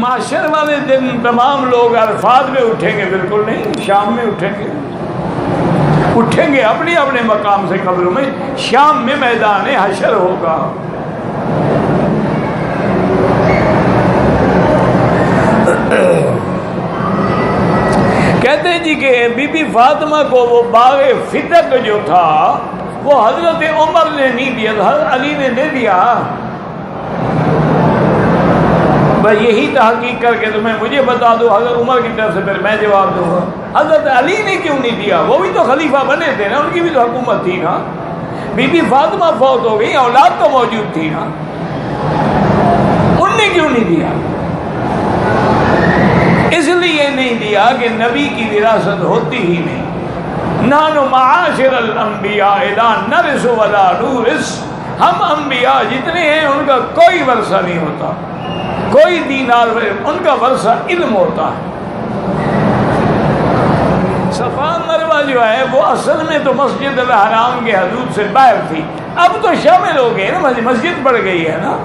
محشر والے دن تمام لوگ عرفات میں اٹھیں گے؟ بالکل نہیں، شام میں اٹھیں گے، اٹھیں گے اپنے اپنے مقام سے قبروں میں، شام میں میدان حشر ہوگا۔ کہتے ہیں جی کہ بی بی فاطمہ کو وہ باغ فتق جو تھا وہ حضرت عمر نے نہیں دیا، حضرت علی نے دے دیا۔ بس یہی تحقیق کر کے تمہیں مجھے بتا دو حضرت عمر کی طرف سے، پھر میں جواب دوں گا۔ حضرت علی نے کیوں نہیں دیا؟ وہ بھی تو خلیفہ بنے تھے نا، ان کی بھی تو حکومت تھی نا۔ بی بی فاطمہ فوت ہو گئی، اولاد تو موجود تھی نا، ان نے کیوں نہیں دیا؟ اس لیے نہیں دیا کہ نبی کی وراثت ہوتی ہی نہیں۔ نحن معاشر الانبیاء لا نرث ولا نورث، ہم انبیاء جتنے ہیں ان کا کوئی ورثہ نہیں ہوتا، کوئی دینار، ان کا ورثہ علم ہوتا ہے۔ صفا مروہ جو ہے وہ اصل میں تو مسجد الحرام کے حدود سے باہر تھی، اب تو شامل ہو گئے نا، مسجد بڑھ گئی ہے نا۔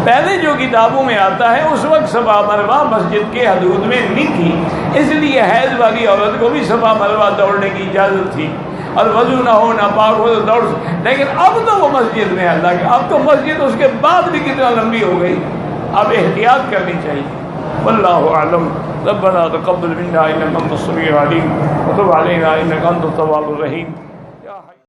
پہلے جو کتابوں میں آتا ہے اس وقت صفا مروہ مسجد کے حدود میں نہیں تھی، اس لیے حیض والی عورت کو بھی صفا مروہ دوڑنے کی اجازت تھی، اور وضو نہ ہو نہ پاک ہو تو دوڑ، لیکن اب تو وہ مسجد میں ہے، اب تو مسجد اس کے بعد بھی کتنا لمبی ہو گئی، اب احتیاط کرنی چاہیے۔ واللہ اعلم۔ ربنا تقبل منا انک انت السمیع العلیم وتب علینا انک انت التواب الرحیم۔